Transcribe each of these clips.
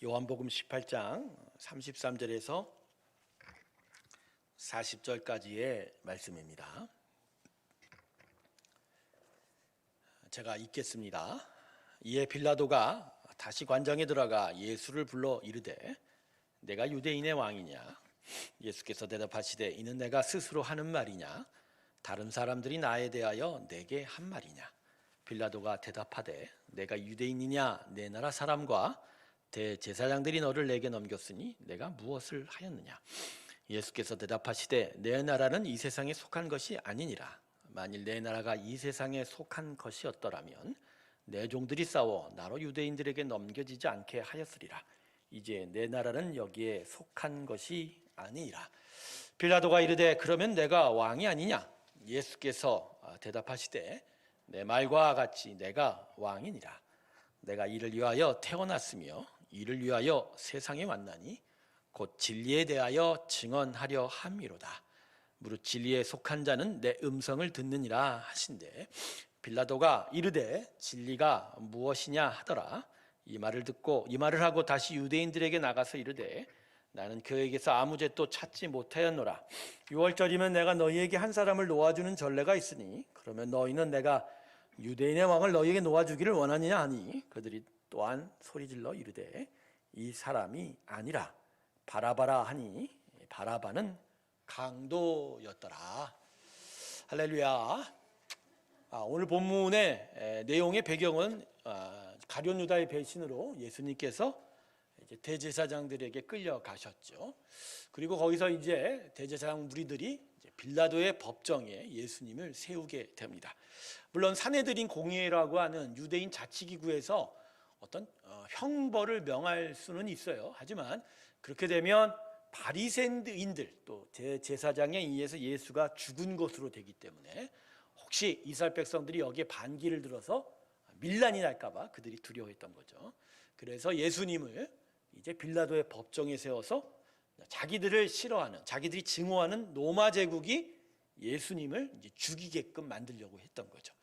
요한복음 18장 33절에서 40절까지의 말씀입니다. 제가 읽겠습니다. 이에 빌라도가 다시 관장에 들어가 예수를 불러 이르되 내가 유대인의 왕이냐? 예수께서 대답하시되 이는 내가 스스로 하는 말이냐? 다른 사람들이 나에 대하여 내게 한 말이냐? 빌라도가 대답하되 내가 유대인이냐? 내 나라 사람과 대제사장들이 너를 내게 넘겼으니 내가 무엇을 하였느냐? 예수께서 대답하시되 내 나라는 이 세상에 속한 것이 아니니라. 만일 내 나라가 이 세상에 속한 것이었더라면 내 종들이 싸워 나로 유대인들에게 넘겨지지 않게 하였으리라. 이제 내 나라는 여기에 속한 것이 아니라. 빌라도가 이르되 그러면 내가 왕이 아니냐? 예수께서 대답하시되 내 말과 같이 내가 왕이니라. 내가 이를 위하여 태어났으며 이를 위하여 세상에 왔나니 곧 진리에 대하여 증언하려 함이로다. 무릇 진리에 속한 자는 내 음성을 듣느니라 하신대 빌라도가 이르되 진리가 무엇이냐 하더라. 이 말을 하고 다시 유대인들에게 나가서 이르되 나는 그에게서 아무 죄도 찾지 못하였노라. 6월절이면 내가 너희에게 한 사람을 놓아주는 전례가 있으니 그러면 너희는 내가 유대인의 왕을 너희에게 놓아주기를 원하느냐 하니 그들이 또한 소리질러 이르되 이 사람이 아니라 바라바라 하니 바라바는 강도였더라. 할렐루야. 오늘 본문의 내용의 배경은 가룟 유다의 배신으로 예수님께서 이제 대제사장들에게 끌려가셨죠. 그리고 거기서 이제 대제사장 무리들이 이제 빌라도의 법정에 예수님을 세우게 됩니다. 물론 산헤드린 공의회라고 하는 유대인 자치기구에서 어떤 형벌을 명할 수는 있어요. 하지만 그렇게 되면 바리새인들 또 제사장에 의해서 예수가 죽은 것으로 되기 때문에 혹시 이스라엘 백성들이 여기에 반기를 들어서 밀란이 날까봐 그들이 두려워했던 거죠. 그래서 예수님을 이제 빌라도의 법정에 세워서 자기들을 싫어하는, 자기들이 증오하는 로마 제국이 예수님을 이제 죽이게끔 만들려고 했던 거죠.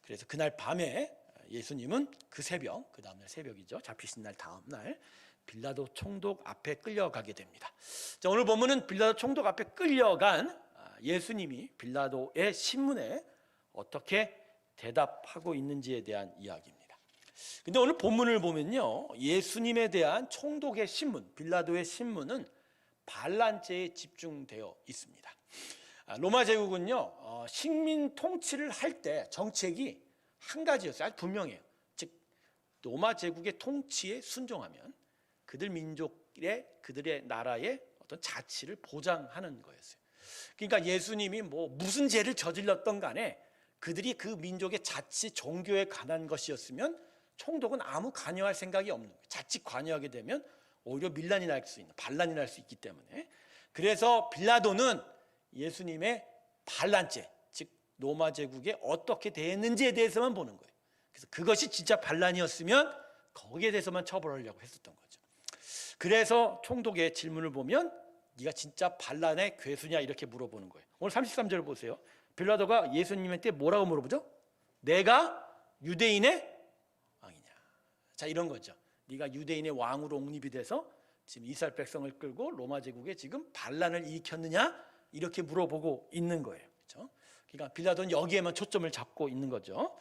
그래서 그날 밤에 예수님은 그 새벽, 그 다음날 새벽이죠. 잡히신 날 다음 날 빌라도 총독 앞에 끌려가게 됩니다. 자, 오늘 본문은 빌라도 총독 앞에 끌려간 예수님이 빌라도의 신문에 어떻게 대답하고 있는지에 대한 이야기입니다. 근데 오늘 본문을 보면요, 예수님에 대한 총독의 신문, 빌라도의 신문은 반란죄에 집중되어 있습니다. 로마 제국은요, 식민 통치를 할 때 정책이 한 가지였어요. 아주 분명해요. 즉 로마 제국의 통치에 순종하면 그들 민족의, 그들의 나라의 어떤 자치를 보장하는 거였어요. 그러니까 예수님이 무슨 죄를 저질렀던 간에 그들이 그 민족의 자치, 종교에 관한 것이었으면 총독은 아무 관여할 생각이 없는 거예요. 자칫 관여하게 되면 오히려 밀란이 날 수 있는, 반란이 날 수 있기 때문에. 그래서 빌라도는 예수님의 반란죄, 즉 로마 제국에 어떻게 대했는지에 대해서만 보는 거예요. 그래서 그것이 진짜 반란이었으면 거기에 대해서만 처벌하려고 했었던 거죠. 그래서 총독의 질문을 보면 네가 진짜 반란의 괴수냐 이렇게 물어보는 거예요. 오늘 33절 보세요. 빌라도가 예수님한테 뭐라고 물어보죠? 내가 유대인의 왕이냐. 자, 이런 거죠. 네가 유대인의 왕으로 옹립이 돼서 지금 이스라엘 백성을 끌고 로마 제국에 지금 반란을 일으켰느냐 이렇게 물어보고 있는 거예요. 그렇죠? 그러니까 빌라도는 여기에만 초점을 잡고 있는 거죠.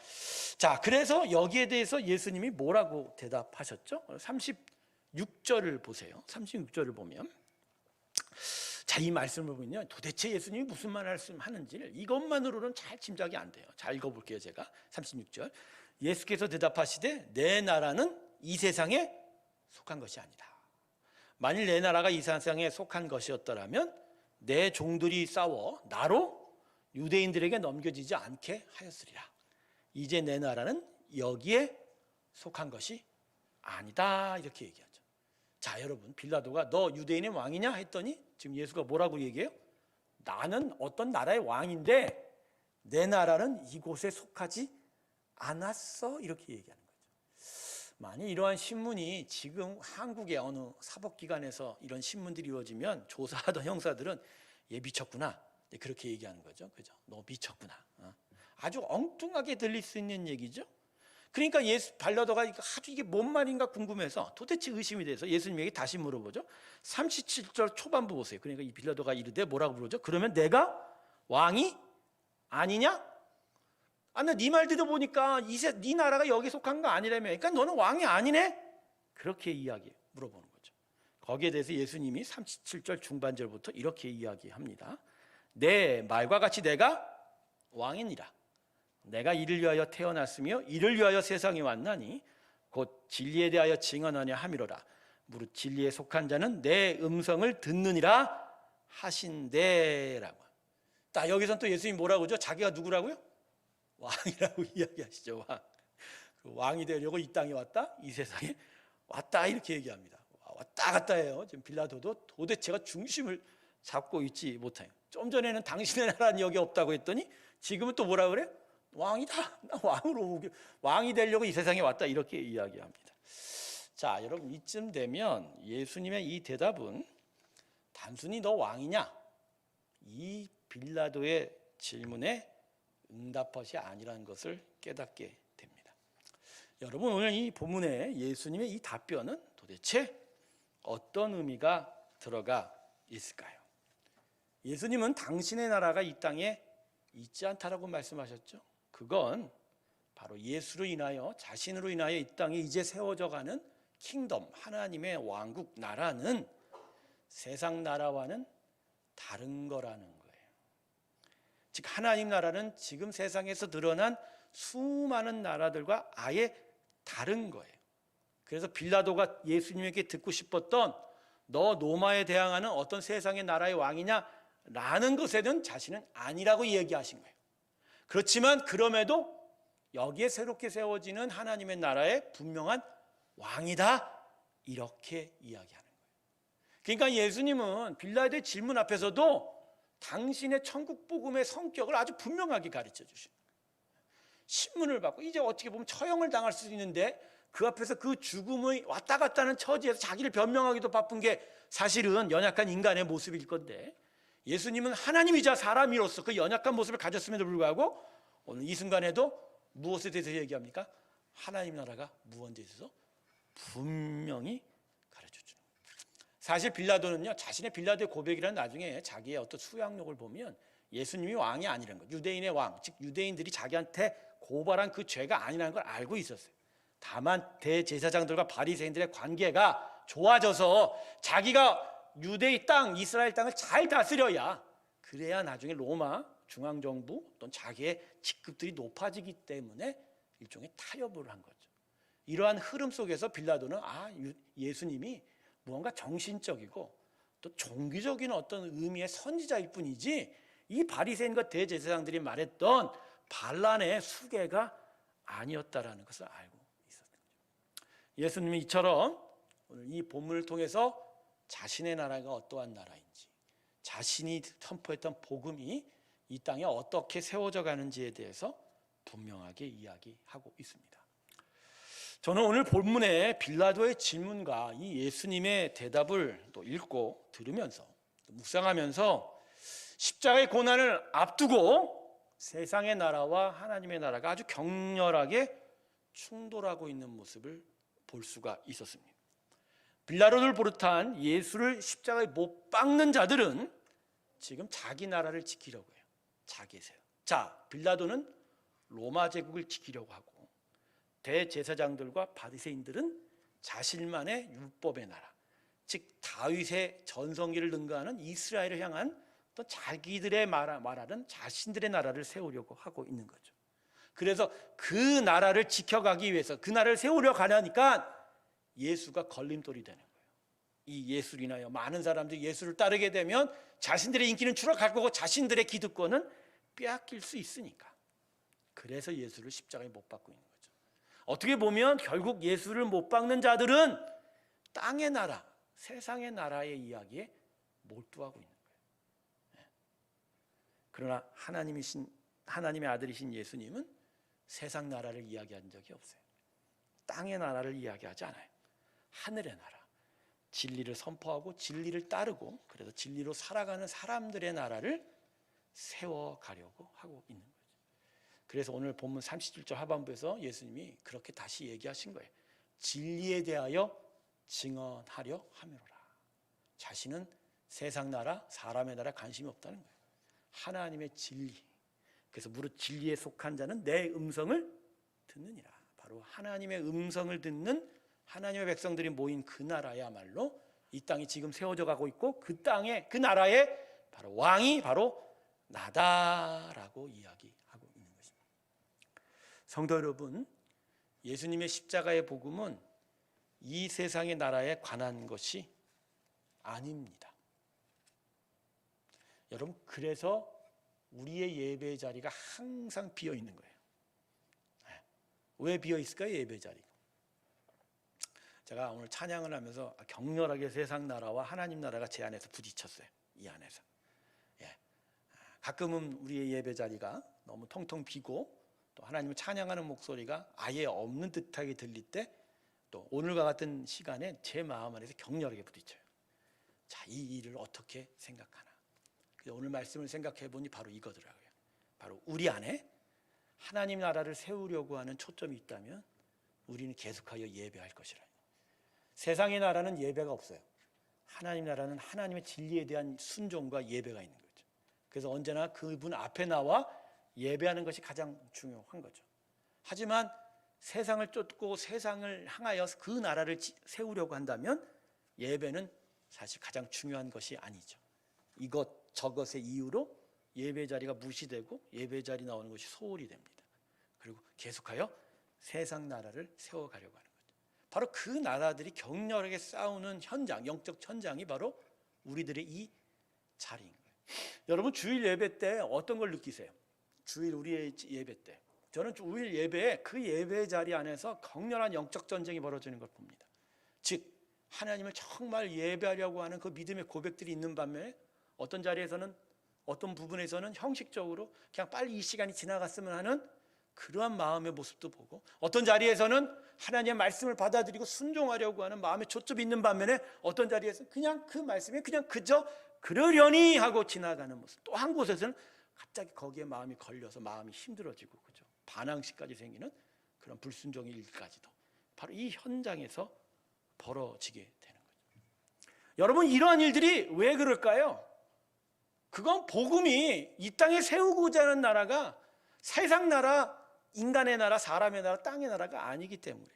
자, 그래서 여기에 대해서 예수님이 뭐라고 대답하셨죠? 36절을 보세요. 36절을 보면 자, 이 말씀을 보면요, 도대체 예수님이 무슨 말을 하는지를 이것만으로는 잘 짐작이 안 돼요. 잘 읽어볼게요. 제가 36절 예수께서 대답하시되 내 나라는 이 세상에 속한 것이 아니다. 만일 내 나라가 이 세상에 속한 것이었더라면 내 종들이 싸워 나로 유대인들에게 넘겨지지 않게 하였으리라. 이제 내 나라는 여기에 속한 것이 아니다 이렇게 얘기하죠. 자, 여러분, 빌라도가 너 유대인의 왕이냐 했더니 지금 예수가 뭐라고 얘기해요? 나는 어떤 나라의 왕인데 내 나라는 이곳에 속하지 않았어 이렇게 얘기하는 거죠. 만약 이러한 신문이 지금 한국의 어느 사법기관에서 이런 신문들이 이루어지면 조사하던 형사들은 얘 미쳤구나 그렇게 얘기하는 거죠. 그죠? 너 미쳤구나. 아주 엉뚱하게 들릴 수 있는 얘기죠. 그러니까 빌라도가 아주 이게 뭔 말인가 궁금해서 도대체 의심이 돼서 예수님에게 다시 물어보죠. 37절 초반부 보세요. 그러니까 이 빌라도가 이르되 뭐라고 부르죠? 그러면 내가 왕이 아니냐? 아, 나 네 말 들어보니까 네 나라가 여기 속한 거 아니라며. 그러니까 너는 왕이 아니네? 그렇게 물어보는 거죠. 거기에 대해서 예수님이 37절 중반절부터 이렇게 이야기합니다. 내 말과 같이 내가 왕이니라. 내가 이를 위하여 태어났으며 이를 위하여 세상에 왔나니 곧 진리에 대하여 증언하려 함이로라. 무릇 진리에 속한 자는 내 음성을 듣느니라 하신대라고. 딱 여기서 또 예수님이 뭐라고 하죠? 자기가 누구라고요? 왕이라고 이야기하시죠. 왕이 되려고 이 땅에 왔다, 이 세상에 왔다 이렇게 얘기합니다. 왔다 갔다 해요. 지금 빌라도도 도대체가 중심을 잡고 있지 못해요. 좀 전에는 당신의 나라는 여기 없다고 했더니 지금은 또 뭐라 그래요? 왕이다. 나 왕이 되려고 이 세상에 왔다 이렇게 이야기합니다. 자, 여러분 이쯤 되면 예수님의 이 대답은 단순히 너 왕이냐? 이 빌라도의 질문에 응답것이 아니라는 것을 깨닫게 됩니다. 여러분 오늘 이 본문에 예수님의 이 답변은 도대체 어떤 의미가 들어가 있을까요? 예수님은 당신의 나라가 이 땅에 있지 않다라고 말씀하셨죠. 그건 바로 예수로 인하여 자신으로 인하여 이 땅에 이제 세워져 가는 킹덤, 하나님의 왕국 나라는 세상 나라와는 다른 거라는 거예요. 즉 하나님 나라는 지금 세상에서 드러난 수많은 나라들과 아예 다른 거예요. 그래서 빌라도가 예수님에게 듣고 싶었던 너 로마에 대항하는 어떤 세상의 나라의 왕이냐라는 것에는 자신은 아니라고 얘기하신 거예요. 그렇지만 그럼에도 여기에 새롭게 세워지는 하나님의 나라의 분명한 왕이다 이렇게 이야기하는 거예요. 그러니까 예수님은 빌라도의 질문 앞에서도 당신의 천국 복음의 성격을 아주 분명하게 가르쳐 주신 거예요. 신문을 받고 이제 어떻게 보면 처형을 당할 수 있는데 그 앞에서 그 죽음의 왔다 갔다 하는 처지에서 자기를 변명하기도 바쁜 게 사실은 연약한 인간의 모습일 건데 예수님은 하나님이자 사람이로서 그 연약한 모습을 가졌음에도 불구하고 오늘 이 순간에도 무엇에 대해서 얘기합니까? 하나님 나라가 무언지에 있어서 분명히 가르쳐 주는 거예요. 사실 빌라도는요, 자신의 빌라도의 고백이란 나중에 자기의 어떤 수양록을 보면 예수님이 왕이 아니라는 거, 유대인의 왕, 즉 유대인들이 자기한테 고발한 그 죄가 아니라는 걸 알고 있었어요. 다만 대제사장들과 바리새인들의 관계가 좋아져서 자기가 유대의 땅, 이스라엘 땅을 잘 다스려야 그래야 나중에 로마 중앙정부 또는 자기의 직급들이 높아지기 때문에 일종의 타협을 한 거죠. 이러한 흐름 속에서 빌라도는 예수님이 무언가 정신적이고 또 종교적인 어떤 의미의 선지자일 뿐이지 이 바리새인과 대제사장들이 말했던 반란의 수괴가 아니었다라는 것을 알고 있었던 거죠. 예수님이 이처럼 오늘 이 본문을 통해서 자신의 나라가 어떠한 나라인지, 자신이 선포했던 복음이 이 땅에 어떻게 세워져 가는지에 대해서 분명하게 이야기하고 있습니다. 저는 오늘 본문의 빌라도의 질문과 이 예수님의 대답을 또 읽고 들으면서 또 묵상하면서 십자가의 고난을 앞두고 세상의 나라와 하나님의 나라가 아주 격렬하게 충돌하고 있는 모습을 볼 수가 있었습니다. 빌라도를 비롯한 예수를 십자가에 못 박는 자들은 지금 자기 나라를 지키려고 해요. 자기세요. 자, 빌라도는 로마 제국을 지키려고 하고 대제사장들과 바리새인들은 자신만의 율법의 나라, 즉 다윗의 전성기를 능가하는 이스라엘을 향한 또 자기들의 말하는 자신들의 나라를 세우려고 하고 있는 거죠. 그래서 그 나라를 지켜가기 위해서 그 나라를 세우려 가려니까 예수가 걸림돌이 되는 거예요. 이 예수로 인하여 많은 사람들이 예수를 따르게 되면 자신들의 인기는 추락할 거고 자신들의 기득권은 빼앗길 수 있으니까. 그래서 예수를 십자가에 못 박고 있는 거죠. 어떻게 보면 결국 예수를 못 박는 자들은 땅의 나라, 세상의 나라의 이야기에 몰두하고 있는 거예요. 그러나 하나님의 아들이신 예수님은 세상 나라를 이야기한 적이 없어요. 땅의 나라를 이야기하지 않아요. 하늘의 나라, 진리를 선포하고 진리를 따르고 그래서 진리로 살아가는 사람들의 나라를 세워가려고 하고 있는 거죠. 그래서 오늘 본문 37절 하반부에서 예수님이 그렇게 다시 얘기하신 거예요. 진리에 대하여 증언하려 함이로라. 자신은 세상 나라, 사람의 나라 관심이 없다는 거예요. 하나님의 진리. 그래서 무릇 진리에 속한 자는 내 음성을 듣느니라. 바로 하나님의 음성을 듣는 하나님의 백성들이 모인 그 나라야말로 이 땅이 지금 세워져 가고 있고 그 땅에 그 나라에 바로 왕이 바로 나다라고 이야기하고 있는 것입니다. 성도 여러분, 예수님의 십자가의 복음은 이 세상의 나라에 관한 것이 아닙니다. 여러분, 그래서 우리의 예배 자리가 항상 비어 있는 거예요. 왜 비어 있을까요? 예배 자리가. 제가 오늘 찬양을 하면서 격렬하게 세상 나라와 하나님 나라가 제 안에서 부딪혔어요. 이 안에서. 가끔은 우리의 예배 자리가 너무 텅텅 비고 또 하나님을 찬양하는 목소리가 아예 없는 듯하게 들릴 때 또 오늘과 같은 시간에 제 마음 안에서 격렬하게 부딪혀요. 자, 이 일을 어떻게 생각하나. 그래서 오늘 말씀을 생각해 보니 바로 이거더라고요. 바로 우리 안에 하나님 나라를 세우려고 하는 초점이 있다면 우리는 계속하여 예배할 것이라. 세상의 나라는 예배가 없어요. 하나님 나라는 하나님의 진리에 대한 순종과 예배가 있는 거죠. 그래서 언제나 그분 앞에 나와 예배하는 것이 가장 중요한 거죠. 하지만 세상을 쫓고 세상을 향하여 그 나라를 세우려고 한다면 예배는 사실 가장 중요한 것이 아니죠. 이것 저것의 이유로 예배 자리가 무시되고 예배 자리 나오는 것이 소홀히 됩니다. 그리고 계속하여 세상 나라를 세워가려고 하는 거죠. 바로 그 나라들이 격렬하게 싸우는 현장, 영적 현장이 바로 우리들의 이 자리인 거예요. 여러분, 주일 예배 때 어떤 걸 느끼세요? 주일 우리의 예배 때 저는 주일 예배에 그 예배 자리 안에서 격렬한 영적 전쟁이 벌어지는 걸 봅니다. 즉 하나님을 정말 예배하려고 하는 그 믿음의 고백들이 있는 반면에 어떤 자리에서는 어떤 부분에서는 형식적으로 그냥 빨리 이 시간이 지나갔으면 하는 그러한 마음의 모습도 보고 어떤 자리에서는 하나님의 말씀을 받아들이고 순종하려고 하는 마음에 초점이 있는 반면에 어떤 자리에서는 그냥 그 말씀에 그냥 그저 그러려니 하고 지나가는 모습. 또 한 곳에서는 갑자기 거기에 마음이 걸려서 마음이 힘들어지고 그죠? 반항시까지 생기는 그런 불순종의 일까지도 바로 이 현장에서 벌어지게 되는 거죠. 여러분, 이러한 일들이 왜 그럴까요? 그건 복음이 이 땅에 세우고자 하는 나라가 세상 나라, 인간의 나라, 사람의 나라, 땅의 나라가 아니기 때문에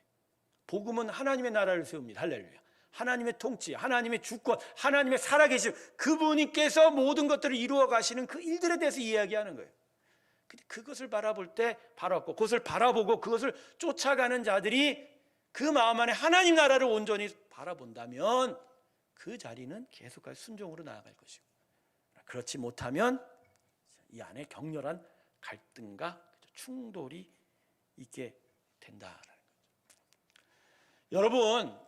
복음은 하나님의 나라를 세웁니다. 할렐루야. 하나님의 통치, 하나님의 주권, 하나님의 살아계심, 그분께서 모든 것들을 이루어 가시는 그 일들에 대해서 이야기하는 거예요. 근데 그것을 바라볼 때 바라보고 그것을 바라보고 그것을 쫓아가는 자들이 그 마음 안에 하나님 나라를 온전히 바라본다면 그 자리는 계속해서 순종으로 나아갈 것이고, 그렇지 못하면 이 안에 격렬한 갈등과 충돌이 있게 된다라는 거죠. 여러분,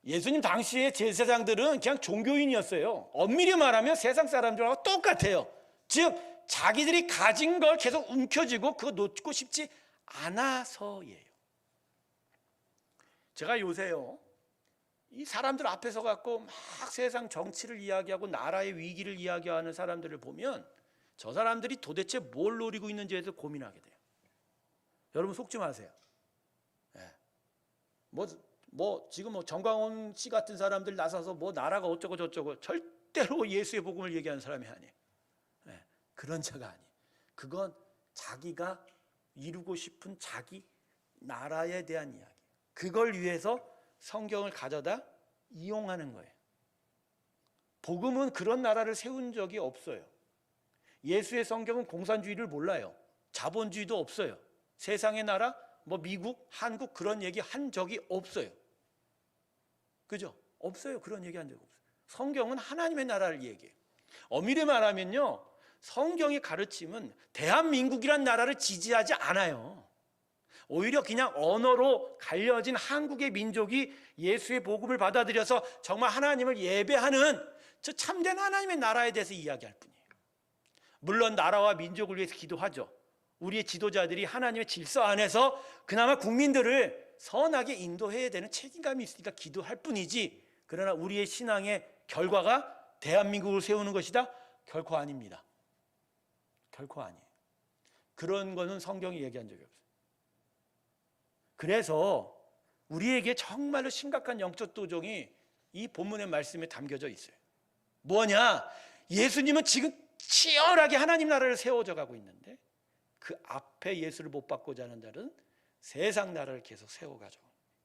예수님 당시의 제사장들은 그냥 종교인이었어요. 엄밀히 말하면 세상 사람들하고 똑같아요. 즉 자기들이 가진 걸 계속 움켜쥐고 그거 놓고 싶지 않아서예요. 제가 요새요, 이 사람들 앞에 서 갖고 막 세상 정치를 이야기하고 나라의 위기를 이야기하는 사람들을 보면 저 사람들이 도대체 뭘 노리고 있는지에 대해서 고민하게 돼요. 여러분 속지 마세요. 지금 정광훈 씨 같은 사람들 나서서 나라가 어쩌고 저쩌고 절대로 예수의 복음을 얘기하는 사람이 아니에요. 그런 자가 아니에요. 그건 자기가 이루고 싶은 자기 나라에 대한 이야기. 그걸 위해서 성경을 가져다 이용하는 거예요. 복음은 그런 나라를 세운 적이 없어요. 예수의 성경은 공산주의를 몰라요. 자본주의도 없어요. 세상의 나라, 미국, 한국 그런 얘기 한 적이 없어요. 그죠? 없어요. 그런 얘기 한 적 없어요. 성경은 하나님의 나라를 얘기해요. 엄밀히 말하면요, 성경의 가르침은 대한민국이란 나라를 지지하지 않아요. 오히려 그냥 언어로 갈려진 한국의 민족이 예수의 복음을 받아들여서 정말 하나님을 예배하는 저 참된 하나님의 나라에 대해서 이야기할 뿐이에요. 물론 나라와 민족을 위해서 기도하죠. 우리의 지도자들이 하나님의 질서 안에서 그나마 국민들을 선하게 인도해야 되는 책임감이 있으니까 기도할 뿐이지, 그러나 우리의 신앙의 결과가 대한민국을 세우는 것이다? 결코 아닙니다. 결코 아니에요. 그런 거는 성경이 얘기한 적이 없어요. 그래서 우리에게 정말로 심각한 영적 도전이 이 본문의 말씀에 담겨져 있어요. 뭐냐? 예수님은 지금 치열하게 하나님 나라를 세워져 가고 있는데 그 앞에 예수를 못 받고자 하는 자들은 세상 나라를 계속 세워가죠.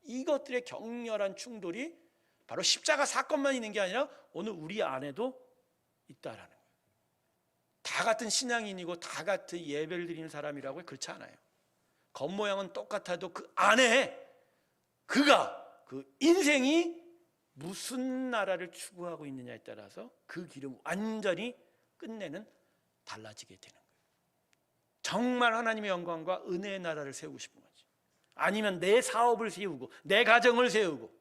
이것들의 격렬한 충돌이 바로 십자가 사건만 있는 게 아니라 오늘 우리 안에도 있다라는 거예요. 다 같은 신앙인이고 다 같은 예배를 드리는 사람이라고 그렇지 않아요. 겉모양은 똑같아도 그 안에 그가 그 인생이 무슨 나라를 추구하고 있느냐에 따라서 그 길은 완전히 끝내는 달라지게 되는 거예요. 정말 하나님의 영광과 은혜의 나라를 세우고 싶은 거지. 아니면 내 사업을 세우고 내 가정을 세우고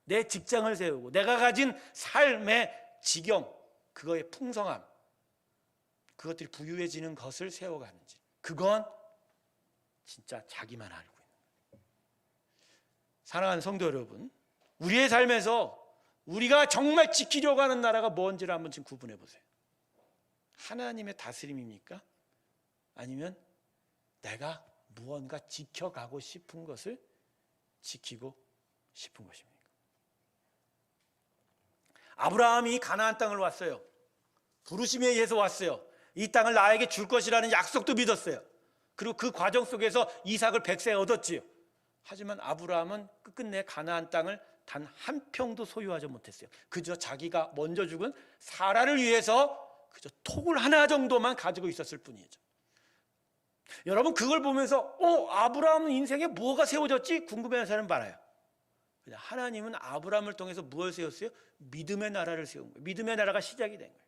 내 직장을 세우고 내가 가진 삶의 지경, 그거의 풍성함, 그것들이 부유해지는 것을 세워가는지, 그건 진짜 자기만 알고 있는 거예요. 사랑하는 성도 여러분, 우리의 삶에서 우리가 정말 지키려고 하는 나라가 뭔지를 한번 지금 구분해 보세요. 하나님의 다스림입니까? 아니면 내가 무언가 지켜가고 싶은 것을 지키고 싶은 것입니까? 아브라함이 가나안 땅을 왔어요. 부르심에 의해서 왔어요. 이 땅을 나에게 줄 것이라는 약속도 믿었어요. 그리고 그 과정 속에서 이삭을 100세에 얻었지요. 하지만 아브라함은 끝끝내 가나안 땅을 단 한 평도 소유하지 못했어요. 그저 자기가 먼저 죽은 사라를 위해서 그저 톡을 하나 정도만 가지고 있었을 뿐이죠. 여러분, 그걸 보면서 아브라함 인생에 뭐가 세워졌지? 궁금해하는 사람 많아요. 하나님은 아브라함을 통해서 무엇을 세웠어요? 믿음의 나라를 세운 거예요. 믿음의 나라가 시작이 된 거예요.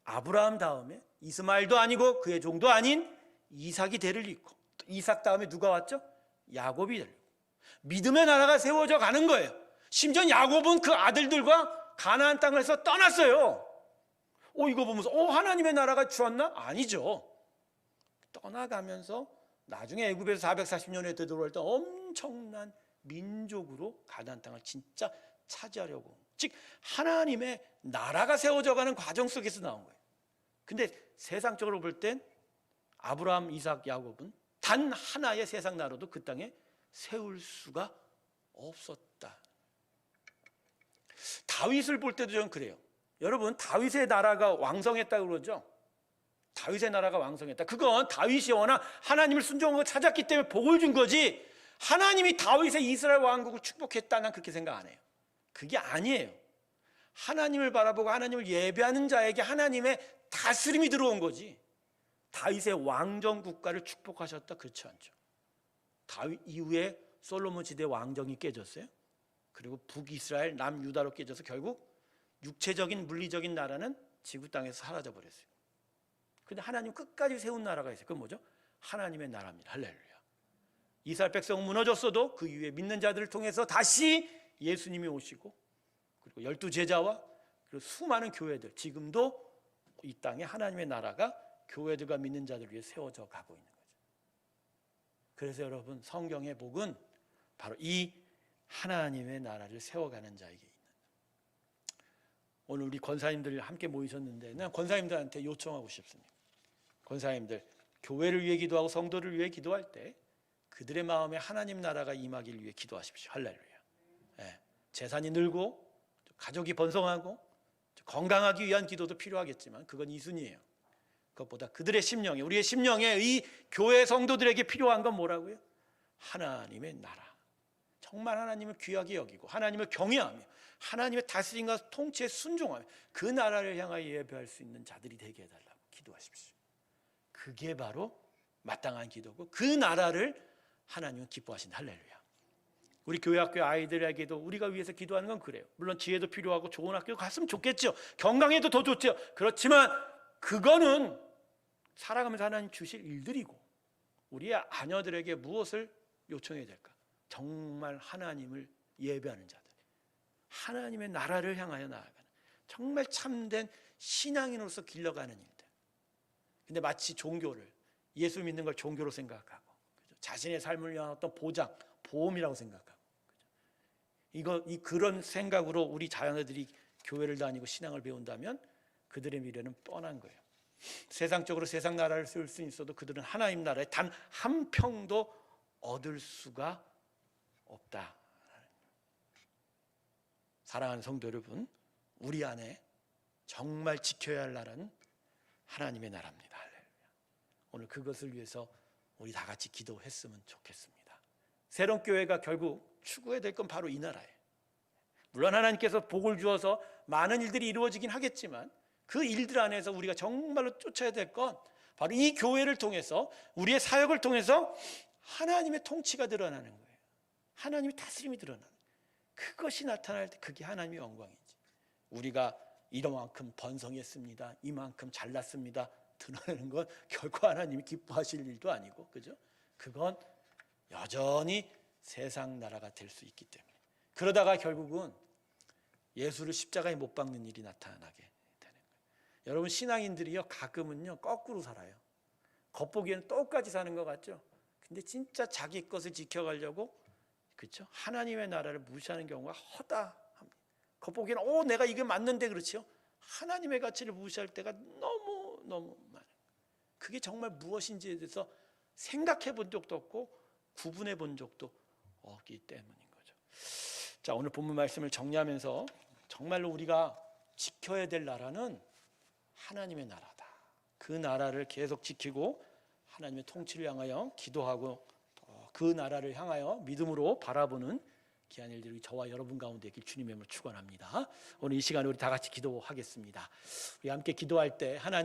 아브라함 다음에 이스마엘도 아니고 그의 종도 아닌 이삭이 대를 잇고, 이삭 다음에 누가 왔죠? 야곱이 대를 잇고, 믿음의 나라가 세워져 가는 거예요. 심지어 야곱은 그 아들들과 가나안 땅에서 떠났어요. 이거 보면서 하나님의 나라가 주었나? 아니죠. 떠나가면서 나중에 애굽에서 440년에 되돌아올 때 엄청난 민족으로 가나안 땅을 진짜 차지하려고, 즉 하나님의 나라가 세워져가는 과정 속에서 나온 거예요. 근데 세상적으로 볼 땐 아브라함, 이삭, 야곱은 단 하나의 세상 나라도 그 땅에 세울 수가 없었다. 다윗을 볼 때도 저는 그래요. 여러분, 다윗의 나라가 왕성했다고 그러죠. 다윗의 나라가 왕성했다. 그건 다윗이 워낙 하나님을 순종하고 찾았기 때문에 복을 준 거지, 하나님이 다윗의 이스라엘 왕국을 축복했다, 난 그렇게 생각 안 해요. 그게 아니에요. 하나님을 바라보고 하나님을 예배하는 자에게 하나님의 다스림이 들어온 거지, 다윗의 왕정 국가를 축복하셨다, 그렇지 않죠. 다윗 이후에 솔로몬 시대 왕정이 깨졌어요. 그리고 북이스라엘, 남유다로 깨져서 결국 육체적인 물리적인 나라는 지구 땅에서 사라져 버렸어요. 그런데 하나님 끝까지 세운 나라가 있어요. 그건 뭐죠? 하나님의 나라입니다. 할렐루야. 이스라엘 백성은 무너졌어도 그 이후에 믿는 자들을 통해서 다시 예수님이 오시고, 그리고 12제자와 그리고 수많은 교회들, 지금도 이 땅에 하나님의 나라가 교회들과 믿는 자들 위해 세워져 가고 있는 거죠. 그래서 여러분, 성경의 복은 바로 이 하나님의 나라를 세워가는 자에게 있는. 오늘 우리 권사님들이 함께 모이셨는데, 난 권사님들한테 요청하고 싶습니다. 권사님들, 교회를 위해 기도하고 성도를 위해 기도할 때 그들의 마음에 하나님 나라가 임하길 위해 기도하십시오. 할렐루야. 재산이 늘고 가족이 번성하고 건강하기 위한 기도도 필요하겠지만 그건 2순위예요. 그것보다 그들의 심령에, 우리의 심령에, 이 교회 성도들에게 필요한 건 뭐라고요? 하나님의 나라. 정말 하나님을 귀하게 여기고 하나님을 경외하며 하나님의 다스림과 통치에 순종하며 그 나라를 향하여 예배할 수 있는 자들이 되게 해달라고 기도하십시오. 그게 바로 마땅한 기도고, 그 나라를 하나님은 기뻐하신다. 할렐루야. 우리 교회 학교 아이들에게도 우리가 위해서 기도하는 건 그래요. 물론 지혜도 필요하고 좋은 학교 갔으면 좋겠죠. 건강해도 더 좋죠. 그렇지만 그거는 살아가면서 하나님 주실 일들이고, 우리의 아녀들에게 무엇을 요청해야 될까? 정말 하나님을 예배하는 자들, 하나님의 나라를 향하여 나아가는 정말 참된 신앙인으로서 길러가는 일들. 근데 마치 종교를, 예수 믿는 걸 종교로 생각하고, 그죠? 자신의 삶을 위한 어떤 보장, 보험이라고 생각하고, 그죠? 그런 생각으로 우리 자녀들이 교회를 다니고 신앙을 배운다면 그들의 미래는 뻔한 거예요. 세상적으로 세상 나라를 세울 수 있어도 그들은 하나님 나라에 단 한 평도 얻을 수가 없다. 사랑하는 성도 여러분, 우리 안에 정말 지켜야 할 나라는 하나님의 나라입니다. 오늘 그것을 위해서 우리 다 같이 기도했으면 좋겠습니다. 새로운 교회가 결국 추구해야 될 건 바로 이 나라예요. 물론 하나님께서 복을 주어서 많은 일들이 이루어지긴 하겠지만 그 일들 안에서 우리가 정말로 쫓아야 될 건 바로 이 교회를 통해서, 우리의 사역을 통해서 하나님의 통치가 드러나는 거예요. 하나님의 다스림이 드러나는 거예요. 그것이 나타날 때 그게 하나님의 영광이지. 우리가 이만큼 번성했습니다, 이만큼 잘났습니다 드러내는 건 결코 하나님이 기뻐하실 일도 아니고, 그죠? 그건 여전히 세상 나라가 될 수 있기 때문에, 그러다가 결국은 예수를 십자가에 못 박는 일이 나타나게 되는 거예요. 여러분, 신앙인들이요 가끔은요 거꾸로 살아요. 겉보기에는 똑같이 사는 것 같죠? 근데 진짜 자기 것을 지켜가려고, 그렇죠? 하나님의 나라를 무시하는 경우가 허다합니다. 겉보기에는 내가 이게 맞는데, 그렇죠? 하나님의 가치를 무시할 때가 너무 많아요. 그게 정말 무엇인지에 대해서 생각해 본 적도 없고 구분해 본 적도 없기 때문인 거죠. 자, 오늘 본문 말씀을 정리하면서 정말로 우리가 지켜야 될 나라는 하나님의 나라다. 그 나라를 계속 지키고 하나님의 통치를 향하여 기도하고 그 나라를 향하여 믿음으로 바라보는 귀한 일들이 저와 여러분 가운데 있길 주님의 이름으로 축원합니다. 오늘 이 시간에 우리 다 같이 기도하겠습니다. 우리 함께 기도할 때 하나님